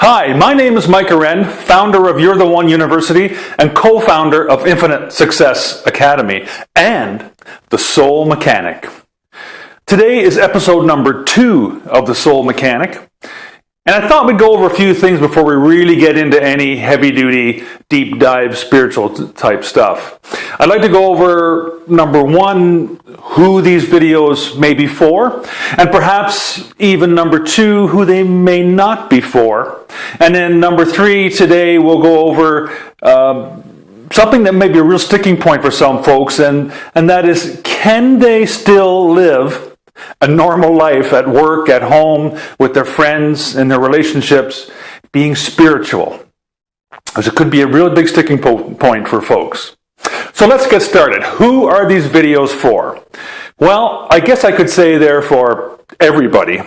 Hi, my name is Mike Aren, founder of You're the One University and co-founder of Infinite Success Academy and The Soul Mechanic. Today is episode number 2 of The Soul Mechanic, and I thought we'd go over a few things before we really get into any heavy-duty, deep-dive spiritual type stuff. I'd like to go over, number 1, who these videos may be for, and perhaps even number 2, who they may not be for. And then number 3, today we'll go over something that may be a real sticking point for some folks, and that is, can they still live a normal life at work, at home, with their friends, in their relationships, being spiritual? Because it could be a real big sticking point for folks. So let's get started. Who are these videos for? Well, I guess I could say they're for everybody.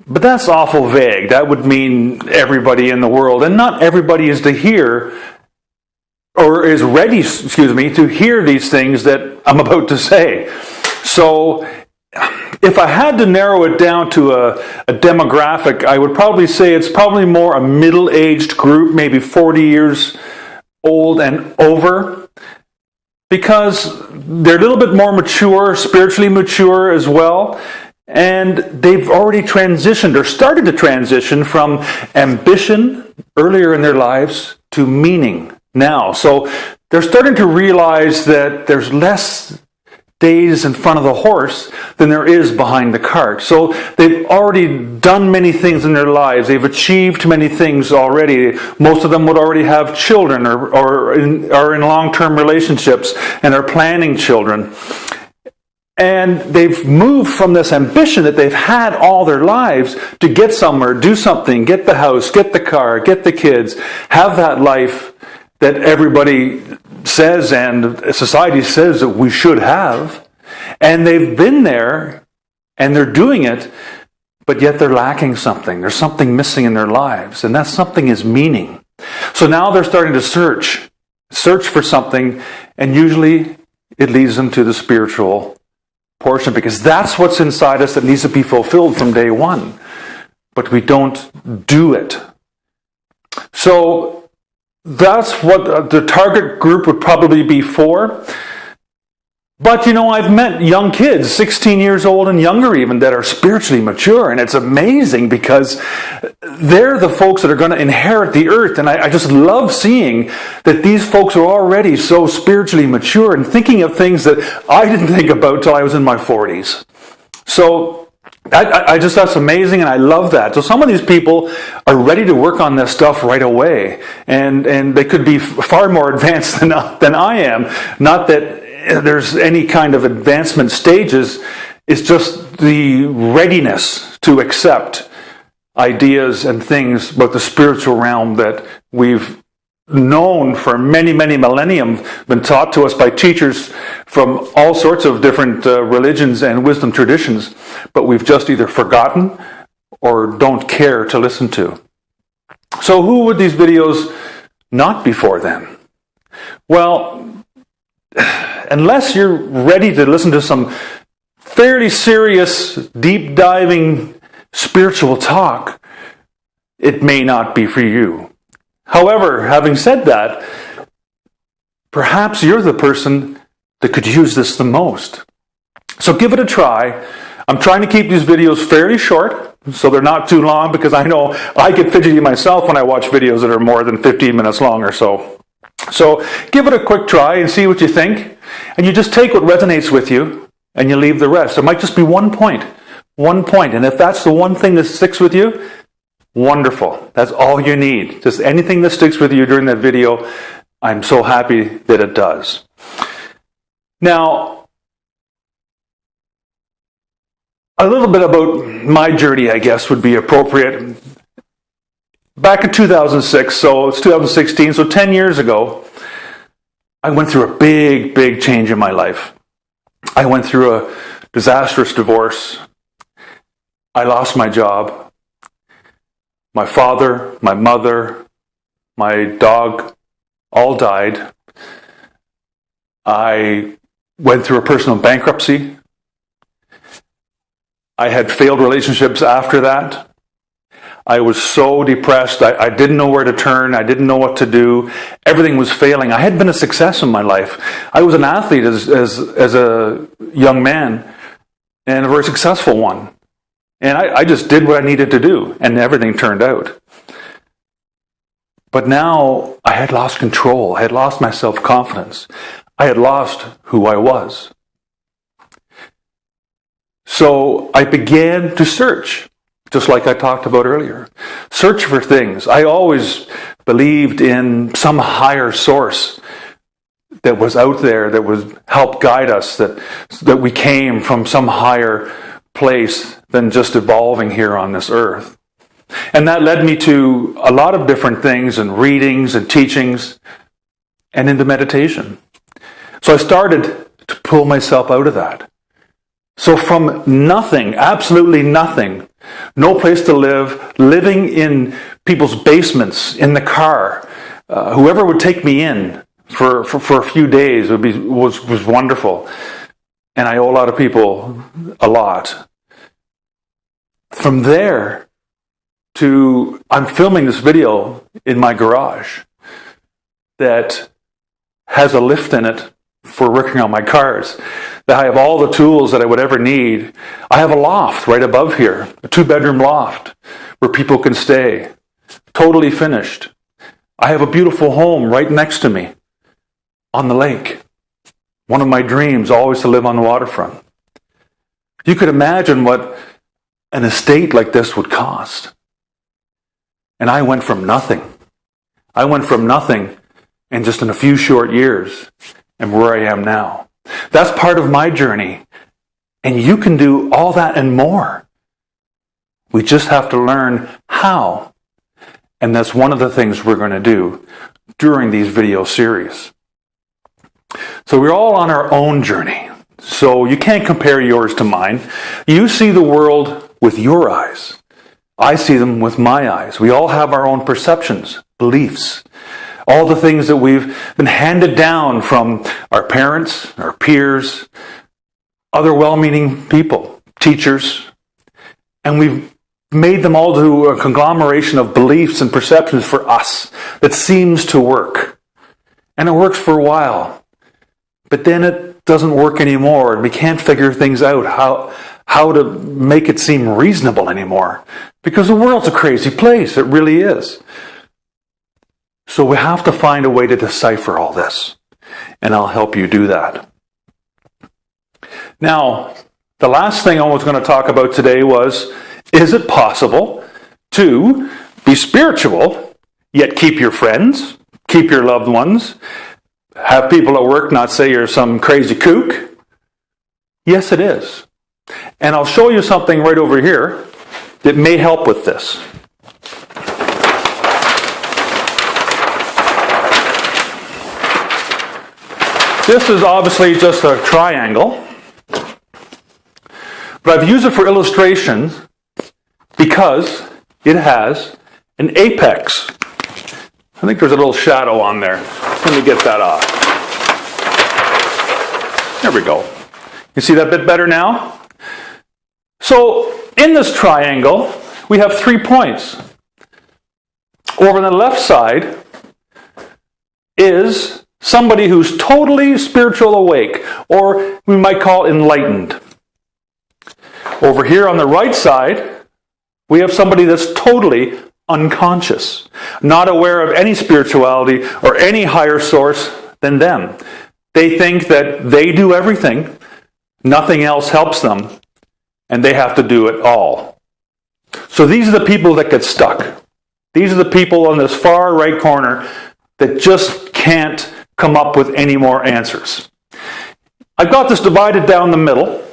But that's awful vague. That would mean everybody in the world. And not everybody is to hear, or is ready, to hear these things that I'm about to say. So if I had to narrow it down to a demographic, I would probably say it's probably more a middle-aged group, maybe 40 years old and over, because they're a little bit more mature, spiritually mature as well, and they've already transitioned or started to transition from ambition earlier in their lives to meaning now. So they're starting to realize that there's less days in front of the horse than there is behind the cart. So they've already done many things in their lives. They've achieved many things already. Most of them would already have children or are in long-term relationships and are planning children. And they've moved from this ambition that they've had all their lives to get somewhere, do something, get the house, get the car, get the kids, have that life that everybody says and society says that we should have. And they've been there and they're doing it, but yet they're lacking something. There's something missing in their lives, and that something is meaning. So now they're starting to search for something, and usually it leads them to the spiritual portion, because that's what's inside us that needs to be fulfilled from day one. But we don't do it. So that's what the target group would probably be for. But I've met young kids, 16 years old and younger even, that are spiritually mature, and it's amazing because they're the folks that are going to inherit the earth. And I just love seeing that these folks are already so spiritually mature and thinking of things that I didn't think about till I was in my 40s. So that's amazing, and I love that. So some of these people are ready to work on this stuff right away, and they could be far more advanced than I am. Not that there's any kind of advancement stages, it's just the readiness to accept ideas and things about the spiritual realm that we've known for many, many millennium, been taught to us by teachers from all sorts of different religions and wisdom traditions, but we've just either forgotten or don't care to listen to. So who would these videos not be for then? Well, unless you're ready to listen to some fairly serious, deep diving spiritual talk, it may not be for you. However, having said that, perhaps you're the person that could use this the most. So give it a try. I'm trying to keep these videos fairly short, so they're not too long, because I know I get fidgety myself when I watch videos that are more than 15 minutes long or so. So give it a quick try and see what you think. And you just take what resonates with you and you leave the rest. It might just be one point. And if that's the one thing that sticks with you, wonderful. That's all you need. Just anything that sticks with you during that video, I'm so happy that it does. Now, a little bit about my journey, I guess, would be appropriate. Back in 2006, so it's 2016, so 10 years ago, I went through a big, big change in my life. I went through a disastrous divorce. I lost my job. My father, my mother, my dog all died. I went through a personal bankruptcy. I had failed relationships after that. I was so depressed. I didn't know where to turn. I didn't know what to do. Everything was failing. I had been a success in my life. I was an athlete as a young man, and a very successful one. And I just did what I needed to do, and everything turned out. But now I had lost control. I had lost my self-confidence. I had lost who I was. So I began to search, just like I talked about earlier. Search for things. I always believed in some higher source that was out there that would help guide us, that we came from some higher place than just evolving here on this earth. And that led me to a lot of different things and readings and teachings and into meditation. So I started to pull myself out of that. So from nothing, absolutely nothing, no place to live, living in people's basements, in the car, whoever would take me in for a few days was wonderful. And I owe a lot of people a lot. From there to, I'm filming this video in my garage that has a lift in it for working on my cars. That I have all the tools that I would ever need. I have a loft right above here, a 2-bedroom loft where people can stay, totally finished. I have a beautiful home right next to me on the lake. One of my dreams, always to live on the waterfront. You could imagine what an estate like this would cost. And I went from nothing. I went from nothing in just in a few short years and where I am now. That's part of my journey. And you can do all that and more. We just have to learn how. And that's one of the things we're going to do during these video series. So we're all on our own journey. So you can't compare yours to mine. You see the world with your eyes. I see them with my eyes. We all have our own perceptions, beliefs. All the things that we've been handed down from our parents, our peers, other well-meaning people, teachers, and we've made them all to a conglomeration of beliefs and perceptions for us that seems to work. And it works for a while. But then it doesn't work anymore, and we can't figure things out, how to make it seem reasonable anymore. Because the world's a crazy place, it really is. So we have to find a way to decipher all this. And I'll help you do that. Now, the last thing I was going to talk about today was, is it possible to be spiritual, yet keep your friends, keep your loved ones, have people at work not say you're some crazy kook? Yes, it is. And I'll show you something right over here that may help with this. This is obviously just a triangle, but I've used it for illustration because it has an apex. I think there's a little shadow on there. Let me get that off. There we go. You see that bit better now? So in this triangle, we have 3 points. Over on the left side is somebody who's totally spiritual awake, or we might call enlightened. Over here on the right side, we have somebody that's totally unconscious, not aware of any spirituality or any higher source than them. They think that they do everything, nothing else helps them, and they have to do it all. So these are the people that get stuck. These are the people on this far right corner that just can't come up with any more answers. I've got this divided down the middle,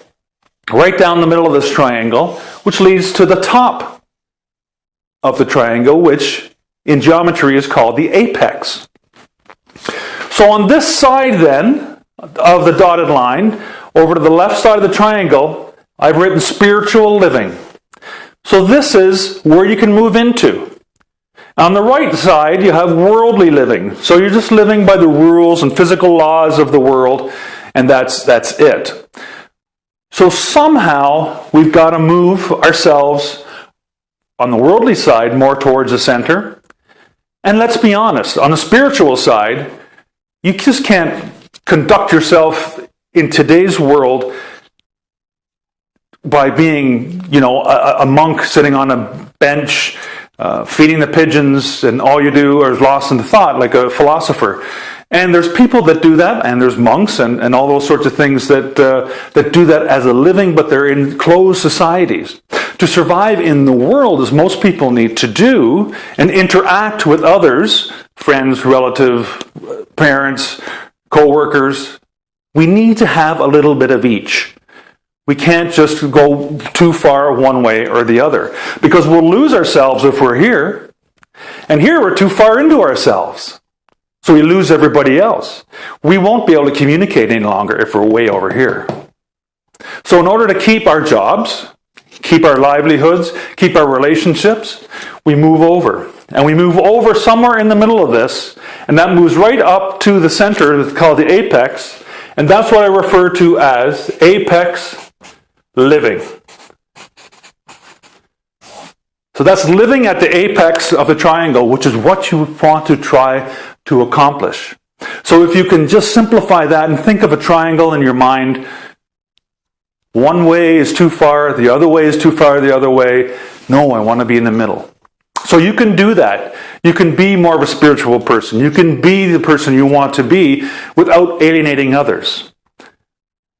right down the middle of this triangle, which leads to the top of the triangle, which in geometry is called the apex. So on this side then, of the dotted line, over to the left side of the triangle, I've written spiritual living. So this is where you can move into. On the right side, you have worldly living. So you're just living by the rules and physical laws of the world, and that's it. So somehow, we've got to move ourselves on the worldly side, more towards the center. And let's be honest, on the spiritual side, you just can't conduct yourself in today's world by being, a monk sitting on a bench, feeding the pigeons, and all you do is lost in thought, like a philosopher. And there's people that do that, and there's monks and all those sorts of things that do that as a living, but they're in closed societies. To survive in the world, as most people need to do, and interact with others, friends, relatives, parents, co-workers, we need to have a little bit of each. We can't just go too far one way or the other, because we'll lose ourselves if we're here. And here we're too far into ourselves. So we lose everybody else. We won't be able to communicate any longer if we're way over here. So in order to keep our jobs, keep our livelihoods, keep our relationships, we move over. And we move over somewhere in the middle of this, and that moves right up to the center that's called the apex, and that's what I refer to as apex living. So that's living at the apex of the triangle, which is what you want to try to accomplish. So if you can just simplify that and think of a triangle in your mind, one way is too far, the other way is too far, the other way. No, I want to be in the middle. So you can do that. You can be more of a spiritual person. You can be the person you want to be without alienating others.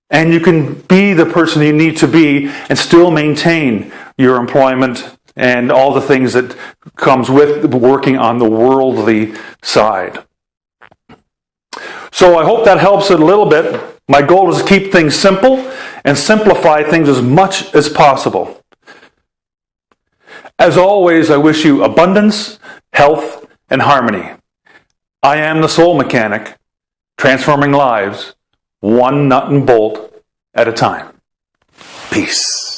And you can be the person you need to be and still maintain your employment and all the things that comes with working on the worldly side. So I hope that helps a little bit. My goal is to keep things simple and simplify things as much as possible. As always, I wish you abundance, health, and harmony. I am the Soul Mechanic, transforming lives, one nut and bolt at a time. Peace.